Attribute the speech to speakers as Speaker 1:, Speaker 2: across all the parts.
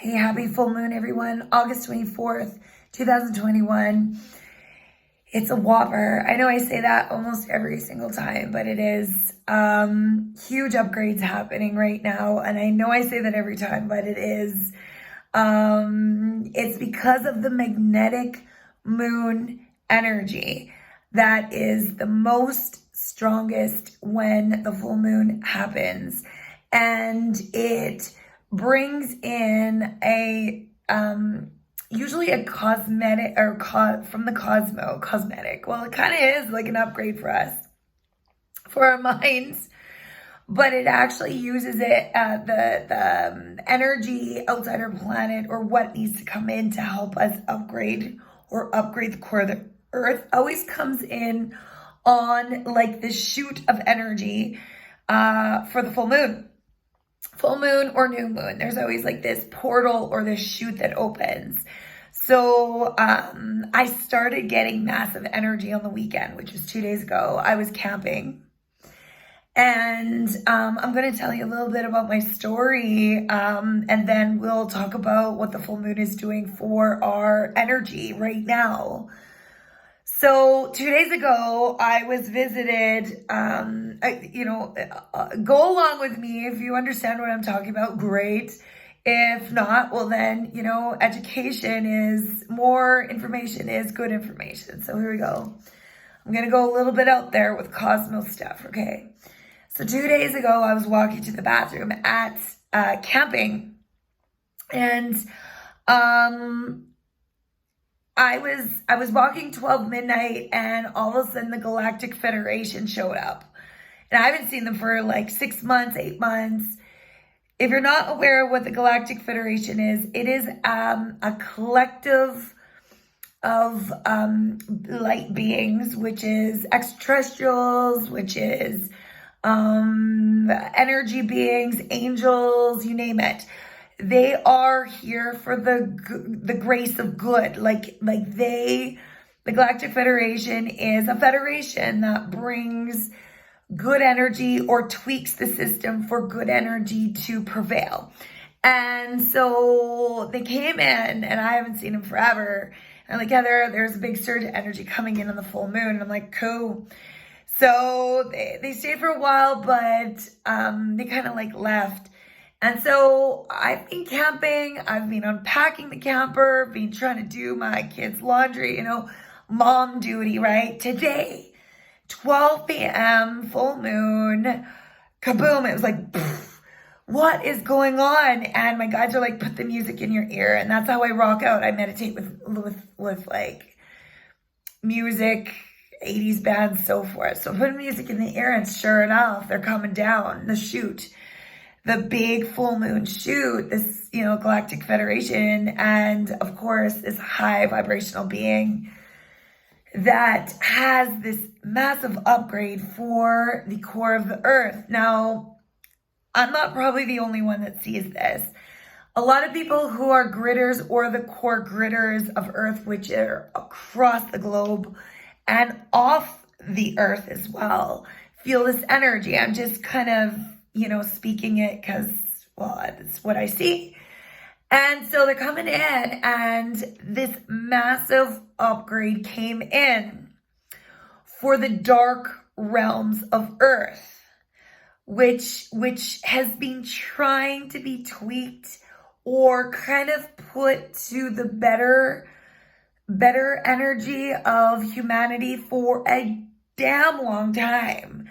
Speaker 1: Hey, happy full moon, everyone. August 24th, 2021. It's a whopper. I know I say that almost every single time, but it is huge upgrades happening right now. And I know I say that every time, but it is. It's because of the magnetic moon energy that is the most strongest when the full moon happens. And it brings in a usually a cosmetic or from the cosmetic. Well, it kind of is like an upgrade for us, for our minds, but it actually uses it the energy outside our planet, or what needs to come in to help us upgrade the core of the earth, always comes in on like the shoot of energy for the full moon or new moon. There's always like this portal or this chute that opens. So I started getting massive energy on the weekend, which was 2 days ago. I was camping, and I'm going to tell you a little bit about my story, and then we'll talk about what the full moon is doing for our energy right now. So 2 days ago, I was visited, go along with me. If you understand what I'm talking about, great. If not, well then, education is more information is good information. So here we go. I'm going to go a little bit out there with Cosmos stuff, okay? So 2 days ago, I was walking to the bathroom at camping, and I was walking 12 midnight, and all of a sudden the Galactic Federation showed up. And I haven't seen them for like 6 months, 8 months. If you're not aware of what the Galactic Federation is, it is a collective of light beings, which is extraterrestrials, which is energy beings, angels, you name it. They are here for the grace of good. The Galactic Federation is a federation that brings good energy or tweaks the system for good energy to prevail. And so they came in, and I haven't seen them forever. And like, Heather, there's a big surge of energy coming in on the full moon. And I'm like, cool. So they stayed for a while, but they kind of like left. And so I've been camping, I've been unpacking the camper, been trying to do my kids' laundry, mom duty, right? Today, 12 p.m., full moon, kaboom, it was like, poof, what is going on? And my guides are like, put the music in your ear. And that's how I rock out. I meditate with like music, 80s bands, so forth. So put music in the ear, and sure enough, they're coming down the chute. The big full moon chute, this, Galactic Federation, and of course, this high vibrational being that has this massive upgrade for the core of the earth. Now, I'm not probably the only one that sees this. A lot of people who are gritters or the core gritters of earth, which are across the globe and off the earth as well, feel this energy. I'm just kind of speaking it because, well, it's what I see. And so they're coming in, and this massive upgrade came in for the dark realms of Earth, which has been trying to be tweaked or kind of put to the better energy of humanity for a damn long time.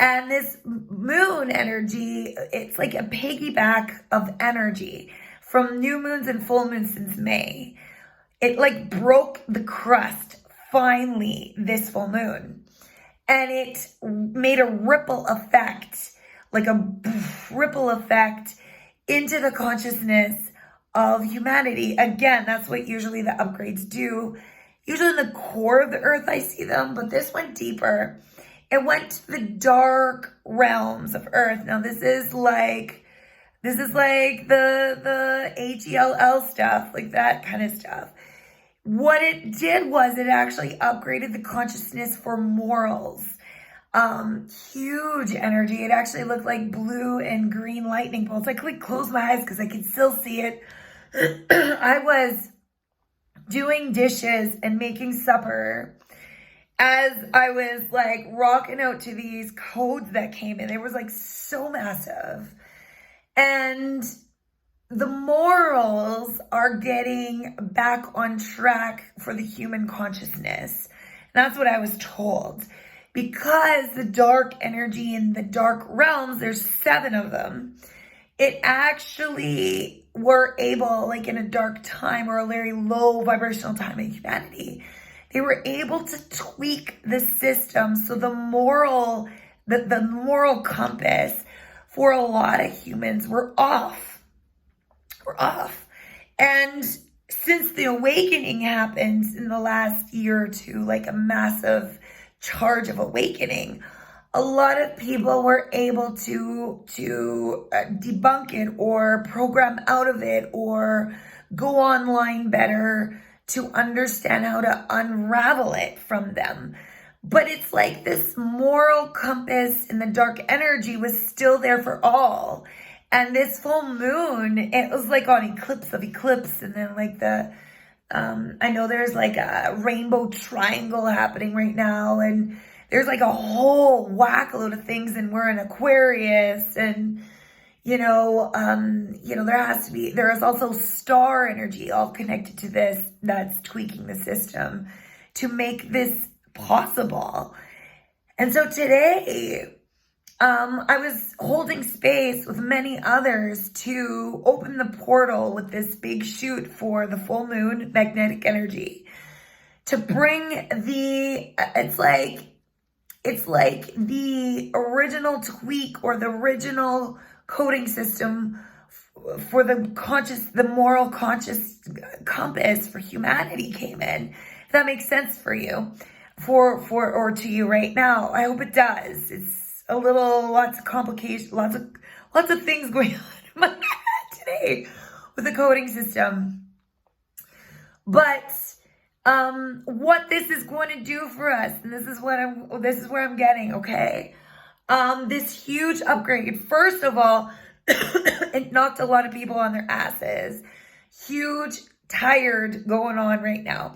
Speaker 1: And this moon energy, it's like a piggyback of energy from new moons and full moons since May. It like broke the crust finally this full moon. And it made a ripple effect, like a ripple effect into the consciousness of humanity. Again, that's what usually the upgrades do. Usually in the core of the earth I see them, but this went deeper. It went to the dark realms of Earth. Now this is like the HELL stuff, like that kind of stuff. What it did was it actually upgraded the consciousness for morals. Huge energy. It actually looked like blue and green lightning bolts. I could close my eyes because I could still see it I was doing dishes and making supper as I was like rocking out to these codes that came in. It was like so massive. And the morals are getting back on track for the human consciousness. And that's what I was told. Because the dark energy in the dark realms, there's 7 of them. It actually were able, like in a dark time or a very low vibrational time in humanity, they were able to tweak the system so the moral compass for a lot of humans were off. And since the awakening happened in the last year or two, like a massive charge of awakening, a lot of people were able to debunk it or program out of it or go online better to understand how to unravel it from them. But it's like this moral compass in the dark energy was still there for all. And this full moon, it was like on eclipse of eclipse. And then like I know there's like a rainbow triangle happening right now. And there's like a whole whack-a-load of things. And we're in Aquarius. And, there is also star energy all connected to this that's tweaking the system to make this possible. And so today, I was holding space with many others to open the portal with this big shoot for the full moon magnetic energy to bring it's like the original tweak or the original coding system for the moral conscious compass for humanity came in. If that makes sense for you, or to you right now, I hope it does. It's lots of complications, lots of things going on in my head today with the coding system. But what this is going to do for us, and this is where I'm getting, okay? This huge upgrade. First of all, it knocked a lot of people on their asses. Huge tired going on right now.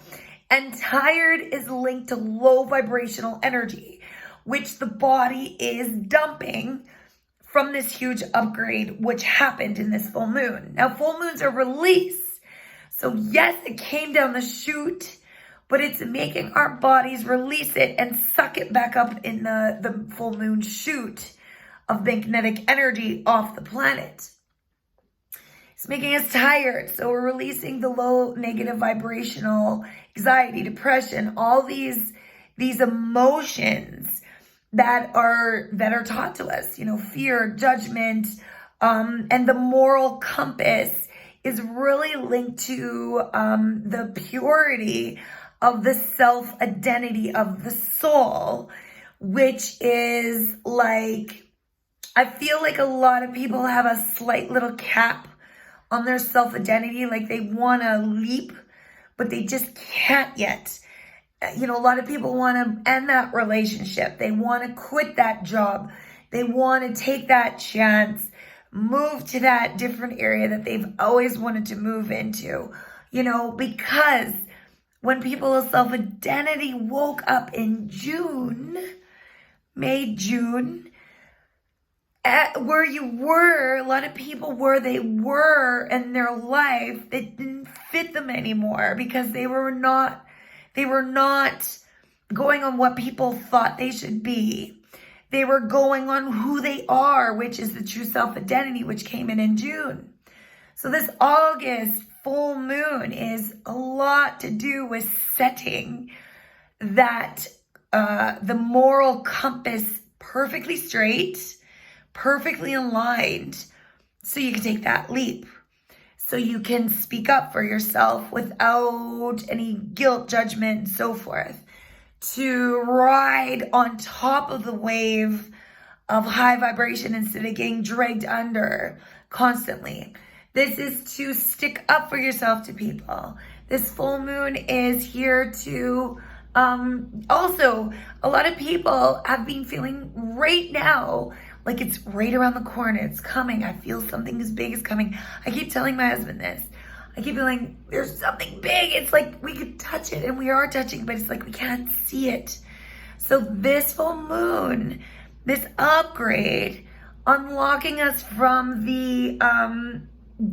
Speaker 1: And tired is linked to low vibrational energy, which the body is dumping from this huge upgrade, which happened in this full moon. Now, full moons are release. So yes, it came down the chute, but it's making our bodies release it and suck it back up in the full moon chute of magnetic energy off the planet. It's making us tired. So we're releasing the low negative vibrational anxiety, depression, all these emotions that are taught to us, fear, judgment, and the moral compass is really linked to the purity of the self-identity of the soul, which is like, I feel like a lot of people have a slight little cap on their self-identity, like they want to leap, but they just can't yet. A lot of people want to end that relationship. They want to quit that job. They want to take that chance, move to that different area that they've always wanted to move into, because when people's self-identity woke up in May, June, where you were, a lot of people where they were in their life, it didn't fit them anymore because they were not going on what people thought they should be. They were going on who they are, which is the true self-identity, which came in June. So this August full moon is a lot to do with setting that the moral compass perfectly straight, perfectly aligned, so you can take that leap. So you can speak up for yourself without any guilt, judgment, and so forth. To ride on top of the wave of high vibration instead of getting dragged under constantly. This is to stick up for yourself to people. This full moon is here to also, a lot of people have been feeling right now like it's right around the corner. It's coming. I feel something as big is coming. I keep telling my husband this. I keep feeling there's something big. It's like we could touch it, and we are touching, but it's like we can't see it. So this full moon, this upgrade, unlocking us from the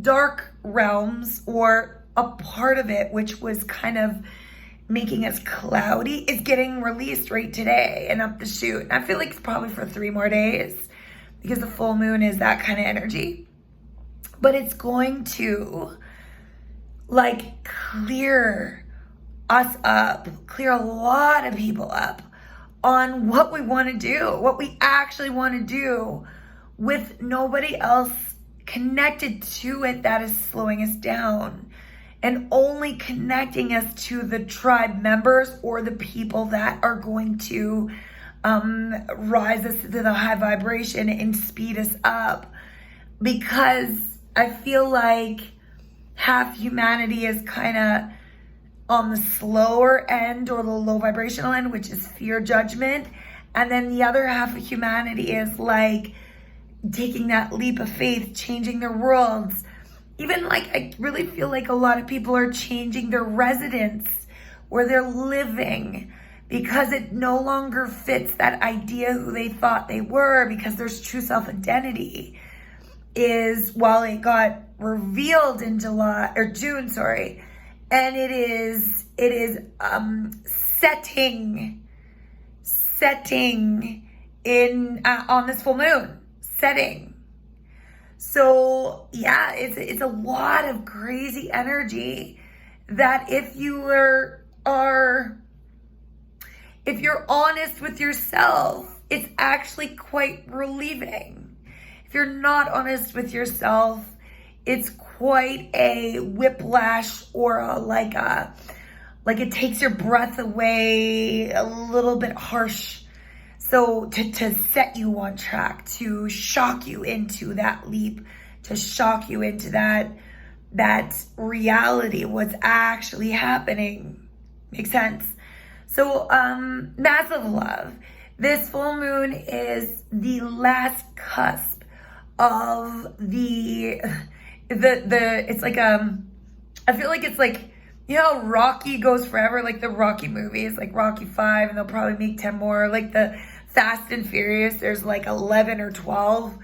Speaker 1: dark realms, or a part of it which was kind of making us cloudy, is getting released right today and up the chute. And I feel like it's probably for 3 more days, because the full moon is that kind of energy. But it's going to like clear us up, clear a lot of people up on what we want to do, what we actually want to do, with nobody else connected to it that is slowing us down, and only connecting us to the tribe members or the people that are going to rise us to the high vibration and speed us up. Because I feel like half humanity is kind of on the slower end, or the low vibrational end, which is fear, judgment. And then the other half of humanity is like taking that leap of faith, changing their worlds. Even like, I really feel like a lot of people are changing their residence where they're living, because it no longer fits that idea who they thought they were, because their true self-identity is, well, it got revealed in June, sorry. And it is setting in on this full moon, setting. So yeah, it's a lot of crazy energy that if you're honest with yourself, it's actually quite relieving. If you're not honest with yourself, it's quite a whiplash, or like it takes your breath away, a little bit harsh. So to set you on track, to shock you into that leap, to shock you into that reality, what's actually happening. Makes sense? So massive love. This full moon is the last cusp of the it's like I feel like it's like, you know how Rocky goes forever, like the Rocky movies, like Rocky 5, and they'll probably make 10 more, like the Fast and Furious, there's like 11 or 12.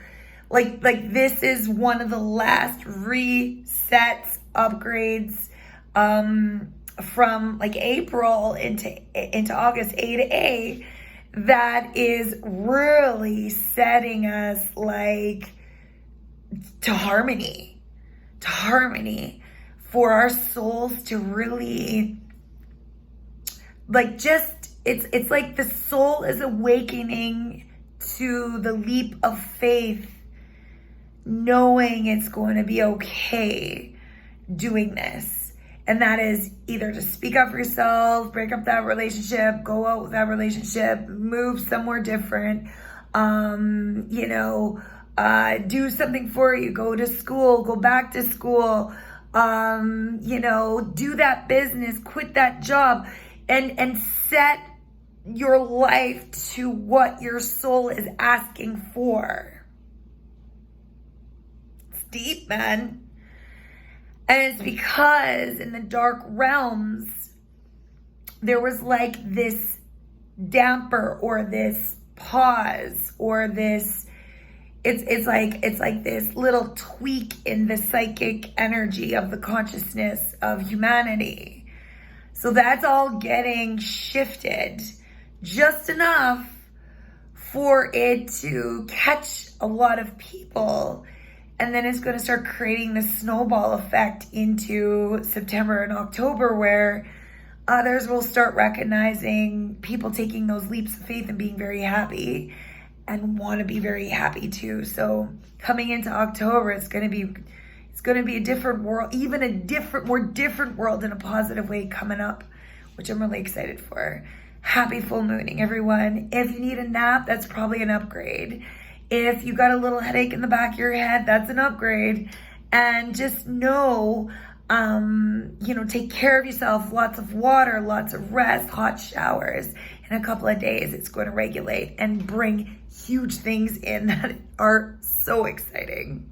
Speaker 1: Like this is one of the last resets, upgrades from like April into August, A to A, that is really setting us like to harmony, for our souls to really like just, it's like the soul is awakening to the leap of faith, knowing it's going to be okay doing this. And that is either to speak up for yourself, break up that relationship, go out with that relationship, move somewhere different, do something for you, go to school, go back to school, do that business, quit that job, and set your life to what your soul is asking for. It's deep, man. And it's because in the dark realms, there was like this damper, or this pause, or this, it's like this little tweak in the psychic energy of the consciousness of humanity. So that's all getting shifted just enough for it to catch a lot of people. And then it's going to start creating this snowball effect into September and October, where others will start recognizing people taking those leaps of faith and being very happy, and want to be very happy too. So coming into October, it's going to be a different world, even a more different world in a positive way coming up, which I'm really excited for. Happy full mooning, everyone. If you need a nap, that's probably an upgrade. If you got a little headache in the back of your head, that's an upgrade. And just know, take care of yourself. Lots of water, lots of rest, hot showers. In a couple of days, it's going to regulate and bring huge things in that are so exciting.